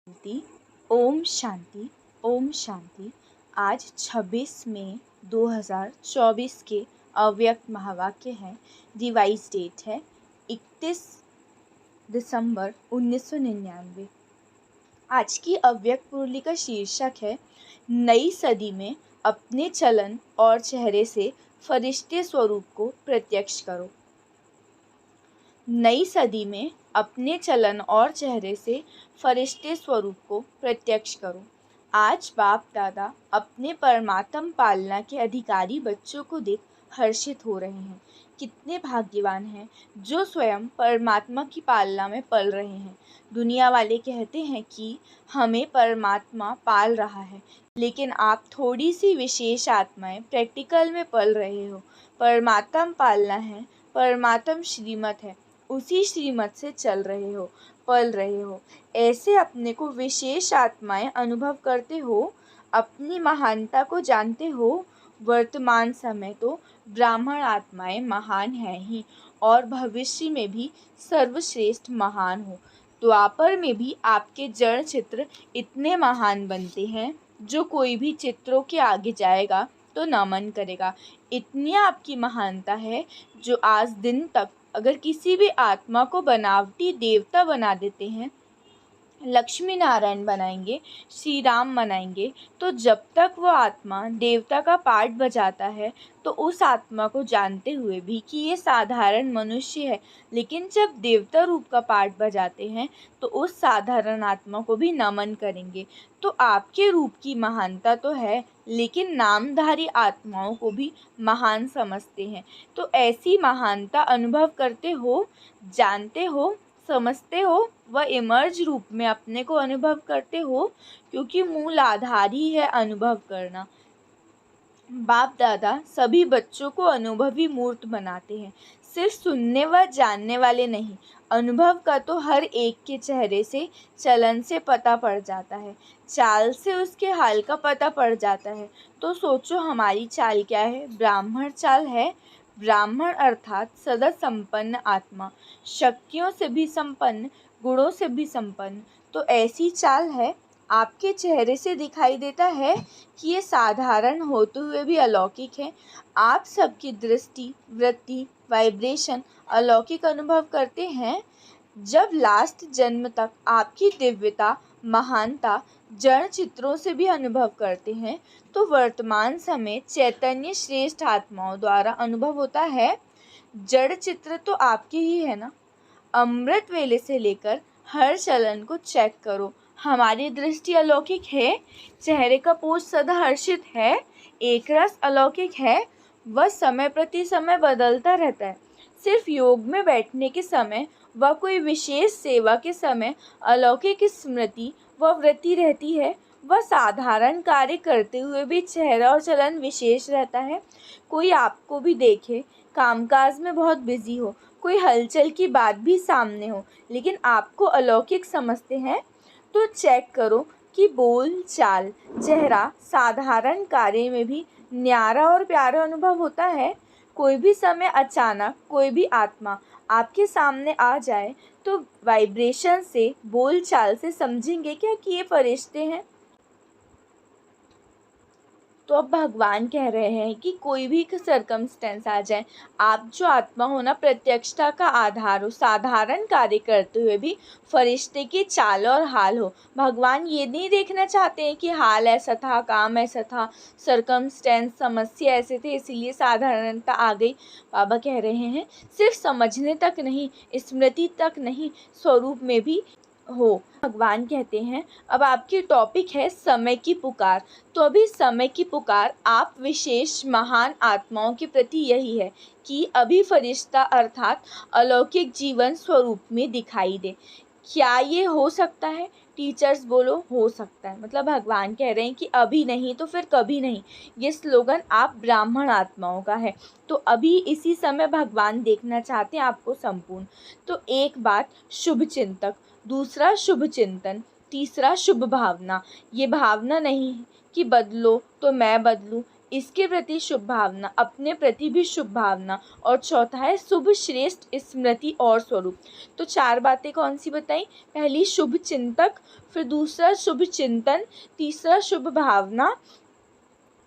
शांति। ओम शांति। ओम शांति। आज 26 मई 2024 के अव्यक्त महावाक्य हैं। रिवाइज डेट है 31 दिसंबर 1999। आज की अव्यक्त मुरली का शीर्षक है नई सदी में अपने चलन और चेहरे से फरिश्ते स्वरूप को प्रत्यक्ष करो। नई सदी में अपने चलन और चेहरे से फरिश्ते स्वरूप को प्रत्यक्ष करो। आज बाप दादा अपने परमात्म पालना के अधिकारी बच्चों को देख हर्षित हो रहे हैं। कितने भाग्यवान हैं जो स्वयं परमात्मा की पालना में पल रहे हैं। दुनिया वाले कहते हैं कि हमें परमात्मा पाल रहा है, लेकिन आप थोड़ी सी विशेष आत्माएं प्रैक्टिकल में पल रहे हो। परमात्मा पालना है, परमात्म श्रीमत है, उसी श्रीमत से चल रहे हो, पल रहे हो। ऐसे अपने को विशेष आत्माएं अनुभव करते हो, अपनी महानता को जानते हो। वर्तमान समय तो ब्राह्मण आत्माएं महान हैं ही, और भविष्य में भी सर्वश्रेष्ठ महान हो। द्वापर में भी आपके जड़ चित्र इतने महान बनते हैं जो कोई भी चित्रों के आगे जाएगा तो नमन करेगा। इतनी आपकी महानता है जो आज दिन तक अगर किसी भी आत्मा को बनावटी देवता बना देते हैं, लक्ष्मी नारायण बनाएंगे, श्री राम बनाएंगे, तो जब तक वो आत्मा देवता का पार्ट बजाता है तो उस आत्मा को जानते हुए भी कि ये साधारण मनुष्य है, लेकिन जब देवता रूप का पार्ट बजाते हैं तो उस साधारण आत्मा को भी नमन करेंगे। तो आपके रूप की महानता तो है, लेकिन नामधारी आत्माओं को भी महान समझते हैं। तो ऐसी महानता अनुभव करते हो, जानते हो, समझते हो, व इमर्ज रूप में अपने को अनुभव करते हो, क्योंकि मूल आधार ही है अनुभव करना। बाप दादा सभी बच्चों को अनुभवी मूर्त बनाते हैं, सिर्फ सुनने व जानने वाले नहीं। अनुभव का तो हर एक के चेहरे से, चलन से पता पड़ जाता है, चाल से उसके हाल का पता पड़ जाता है। तो सोचो हमारी चाल क्या है? ब्राह्मण चाल है। ब्राह्मण अर्थात सदा संपन्न आत्मा, शक्तियों से भी संपन्न, गुणों से भी संपन्न। तो ऐसी चाल है। आपके चेहरे से दिखाई देता है कि ये साधारण होते हुए भी अलौकिक है। आप सबकी दृष्टि, वृत्ति, वाइब्रेशन अलौकिक अनुभव करते हैं। जब लास्ट जन्म तक आपकी दिव्यता, महानता जड़ चित्रों से भी अनुभव करते हैं, तो वर्तमान समय चैतन्य श्रेष्ठ आत्माओं द्वारा अनुभव होता है। जड़ चित्र तो आपके ही है ना। अमृत वेले से लेकर हर चलन को चेक करो। हमारी दृष्टि अलौकिक है, चेहरे का पोष सदा हर्षित है, एक रस अलौकिक है, वह समय प्रति समय बदलता रहता है। सिर्फ योग में बैठने के समय व कोई विशेष सेवा के समय अलौकिक स्मृति व वृत्ति रहती है। वह साधारण कार्य करते हुए भी चेहरा और चलन विशेष रहता है। कोई आपको भी देखे, कामकाज में बहुत बिजी हो, कोई हलचल की बात भी सामने हो, लेकिन आपको अलौकिक समझते हैं, तो चेक करो कि बोल चाल, चेहरा, साधारण कार्य में भी न्यारा और प्यारा अनुभव होता है। कोई भी समय अचानक कोई भी आत्मा आपके सामने आ जाए तो वाइब्रेशन से, बोल चाल से समझेंगे क्या कि ये फरिश्ते हैं। तो अब भगवान कह रहे हैं कि कोई भी सर्कमस्टेंस आ जाए, आप जो आत्मा हो ना, प्रत्यक्षता का आधार हो, साधारण कार्य करते हुए भी फरिश्ते की चाल और हाल हो। भगवान ये नहीं देखना चाहते हैं कि हाल ऐसा था, काम ऐसा था, सर्कमस्टेंस, समस्या ऐसे थे इसीलिए साधारणता आ गई। बाबा कह रहे हैं सिर्फ समझने तक नहीं, स्मृति तक नहीं, स्वरूप में भी हो। भगवान कहते हैं अब आपकी टॉपिक है समय की पुकार। तो अभी समय की पुकार आप विशेष महान आत्माओं के प्रति यही है कि अभी फरिश्ता अर्थात अलौकिक जीवन स्वरूप में दिखाई दे। क्या ये हो सकता है? टीचर्स बोलो हो सकता है। मतलब भगवान कह रहे हैं कि अभी नहीं तो फिर कभी नहीं। ये स्लोगन आप ब्राह्मण आत्माओं का है। तो अभी इसी समय भगवान देखना चाहते हैं आपको संपूर्ण। तो एक बात शुभ चिंतक, दूसरा शुभ चिंतन, तीसरा शुभ भावना। ये भावना नहीं कि बदलो तो मैं बदलूं, इसके प्रति शुभ भावना, अपने प्रति भी शुभ भावना, और चौथा है शुभ श्रेष्ठ स्मृति और स्वरूप। तो 4 बातें कौन सी बताई? पहली शुभ चिंतक, फिर दूसरा शुभ चिंतन, तीसरा शुभ भावना,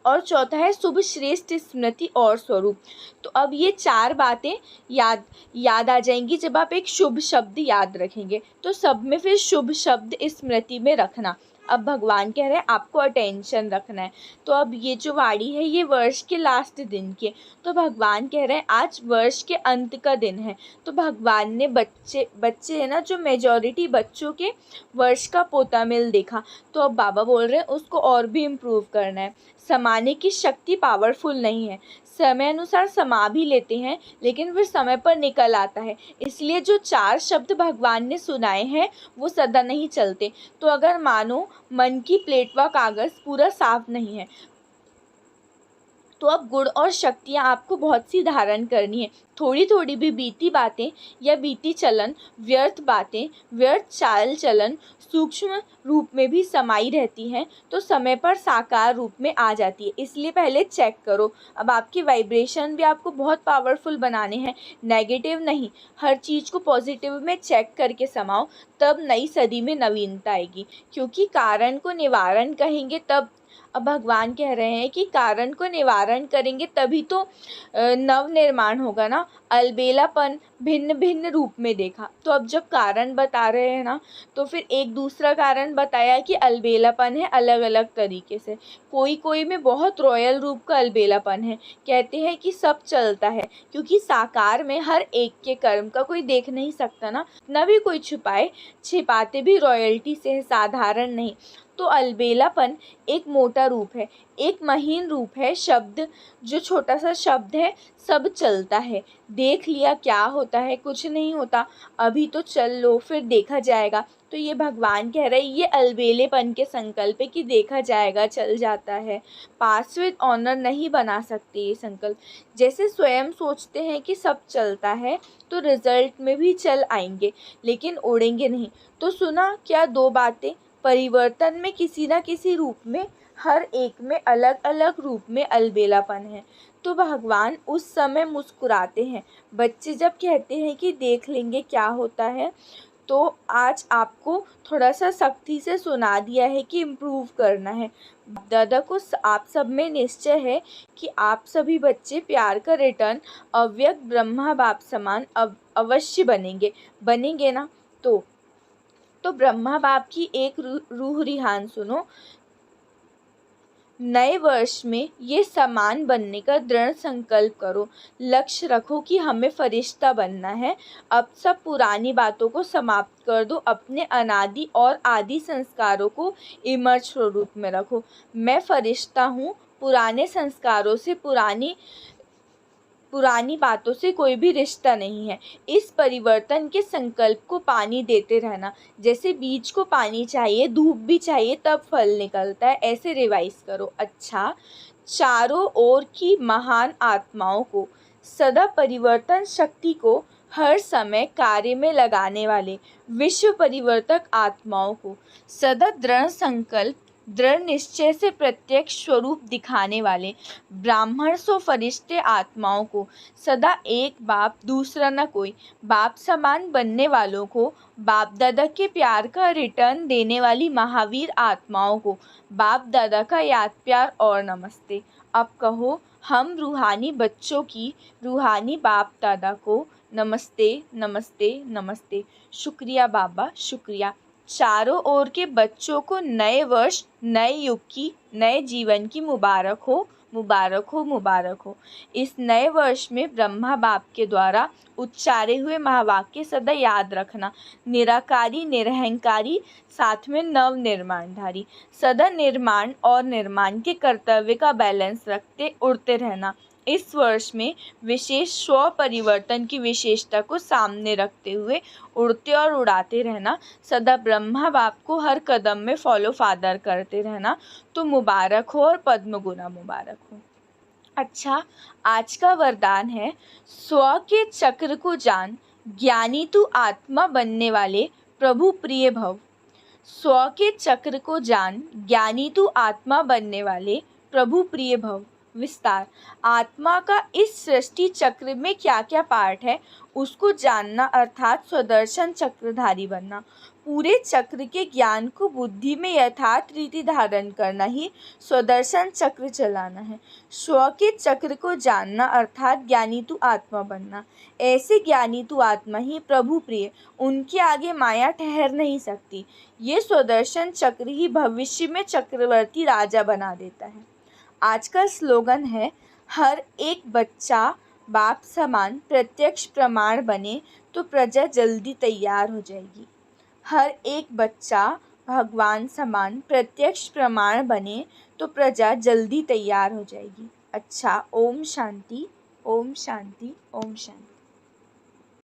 और चौथा है शुभ श्रेष्ठ स्मृति और स्वरूप। तो अब ये 4 बातें याद आ जाएंगी जब आप एक शुभ शब्द याद रखेंगे। तो सब में फिर शुभ शब्द स्मृति में रखना। अब भगवान कह रहे हैं आपको अटेंशन रखना है। तो अब ये जो वाणी है ये वर्ष के लास्ट दिन की है। तो भगवान कह रहे हैं आज वर्ष के अंत का दिन है। तो भगवान ने बच्चे है ना, जो मेजॉरिटी बच्चों के वर्ष का पोता मिल देखा। तो अब बाबा बोल रहे हैं उसको और भी इम्प्रूव करना है। समाने की शक्ति पावरफुल नहीं है, समय अनुसार समा भी लेते हैं लेकिन फिर समय पर निकल आता है। इसलिए जो 4 शब्द भगवान ने सुनाए हैं वो सदा नहीं चलते। तो अगर मानो मन की प्लेट व कागज़ पूरा साफ नहीं है तो अब गुण और शक्तियाँ आपको बहुत सी धारण करनी है। थोड़ी थोड़ी भी बीती बातें या बीती चलन, व्यर्थ बातें, व्यर्थ चाल चलन सूक्ष्म रूप में भी समाई रहती हैं तो समय पर साकार रूप में आ जाती है। इसलिए पहले चेक करो। अब आपके वाइब्रेशन भी आपको बहुत पावरफुल बनाने हैं, नेगेटिव नहीं। हर चीज़ को पॉजिटिव में चेक करके समाओ, तब नई सदी में नवीनता आएगी। क्योंकि कारण को निवारण कहेंगे तब, अब भगवान कह रहे हैं कि कारण को निवारण करेंगे तभी तो नव निर्माण होगा ना। अलबेलापन भिन्न भिन्न रूप में देखा। तो अब जब कारण बता रहे हैं ना, तो फिर एक दूसरा कारण बताया कि अलबेलापन है अलग अलग तरीके से। कोई में बहुत रॉयल रूप का अलबेलापन है। कहते हैं कि सब चलता है क्योंकि साकार में हर एक के कर्म का कोई देख नहीं सकता ना, न भी कोई छिपाते भी रॉयल्टी से है, साधारण नहीं। तो अलबेलापन एक मोटा रूप है, एक महीन रूप है। शब्द जो छोटा सा शब्द है, सब चलता है। देख लिया क्या होता है, कुछ नहीं होता, अभी तो चल लो फिर देखा जाएगा। तो ये भगवान कह रहे हैं ये अलबेलेपन के संकल्प है कि देखा जाएगा, चल जाता है। पास विद ऑनर नहीं बना सकते ये संकल्प। जैसे स्वयं सोचते हैं कि सब चलता है तो रिजल्ट में भी चल आएंगे लेकिन उड़ेंगे नहीं। तो सुना क्या 2 बातें? परिवर्तन में किसी न किसी रूप में, हर एक में अलग अलग रूप में अलबेलापन है। तो भगवान उस समय मुस्कुराते हैं। बच्चे जब कहते हैं कि देख लेंगे क्या होता है, तो आज आपको थोड़ा सा सख्ती से सुना दिया है कि इम्प्रूव करना है। दादा को आप सब में निश्चय है कि आप सभी बच्चे प्यार का रिटर्न अव्यक्त ब्रह्मा बाप समान अवश्य बनेंगे ना। तो ब्रह्मा बाप की एक रूह रिहान सुनो। नए वर्ष में ये समान बनने का दृढ़ संकल्प करो। लक्ष्य रखो कि हमें फरिश्ता बनना है। अब सब पुरानी बातों को समाप्त कर दो, अपने अनादि और आदि संस्कारों को इमर्ज स्वरूप में रखो। मैं फरिश्ता हूँ, पुराने संस्कारों से, पुरानी बातों से कोई भी रिश्ता नहीं है। इस परिवर्तन के संकल्प को पानी देते रहना। जैसे बीज को पानी चाहिए, धूप भी चाहिए, तब फल निकलता है। ऐसे रिवाइज करो। अच्छा, चारों ओर की महान आत्माओं को, सदा परिवर्तन शक्ति को हर समय कार्य में लगाने वाले विश्व परिवर्तक आत्माओं को, सदा दृढ़ संकल्प, दृढ़ निश्चय से प्रत्यक्ष स्वरूप दिखाने वाले ब्राह्मण सो फरिश्ते आत्माओं को, सदा एक बाप दूसरा न कोई बाप समान बनने वालों को, बाप दादा के प्यार का रिटर्न देने वाली महावीर आत्माओं को, बाप दादा का याद प्यार और नमस्ते। अब कहो हम रूहानी बच्चों की रूहानी बाप दादा को नमस्ते नमस्ते नमस्ते। शुक्रिया बाबा, शुक्रिया। चारों ओर के बच्चों को नए वर्ष, नए युग की, नए जीवन की मुबारक हो, मुबारक हो, मुबारक हो। इस नए वर्ष में ब्रह्मा बाप के द्वारा उच्चारे हुए महावाक्य सदा याद रखना। निराकारी, निरहंकारी, साथ में नव निर्माणधारी। सदा निर्माण और निर्माण के कर्तव्य का बैलेंस रखते उड़ते रहना। इस वर्ष में विशेष स्व परिवर्तन की विशेषता को सामने रखते हुए उड़ते और उड़ाते रहना। सदा ब्रह्मा बाप को हर कदम में फॉलो फादर करते रहना। तो मुबारक हो और पद्म गुना मुबारक हो। अच्छा, आज का वरदान है स्व के चक्र को जान, ज्ञानी तू आत्मा बनने वाले प्रभु प्रिय भव। स्व के चक्र को जान, ज्ञानी तू आत्मा बनने वाले प्रभु प्रिय भव। विस्तार। आत्मा का इस सृष्टि चक्र में क्या क्या पार्ट है उसको जानना अर्थात स्वदर्शन चक्रधारी बनना। पूरे चक्र के ज्ञान को बुद्धि में यथार्थ रीति धारण करना ही स्वदर्शन चक्र चलाना है। स्व के चक्र को जानना अर्थात ज्ञानी तु आत्मा बनना। ऐसे ज्ञानी तु आत्मा ही प्रभु प्रिय, उनके आगे माया ठहर नहीं सकती। ये स्वदर्शन चक्र ही भविष्य में चक्रवर्ती राजा बना देता है। आज का स्लोगन है, हर एक बच्चा बाप समान प्रत्यक्ष प्रमाण बने तो प्रजा जल्दी तैयार हो जाएगी। हर एक बच्चा भगवान समान प्रत्यक्ष प्रमाण बने तो प्रजा जल्दी तैयार हो जाएगी। अच्छा, ओम शांति, ओम शांति, ओम शांति।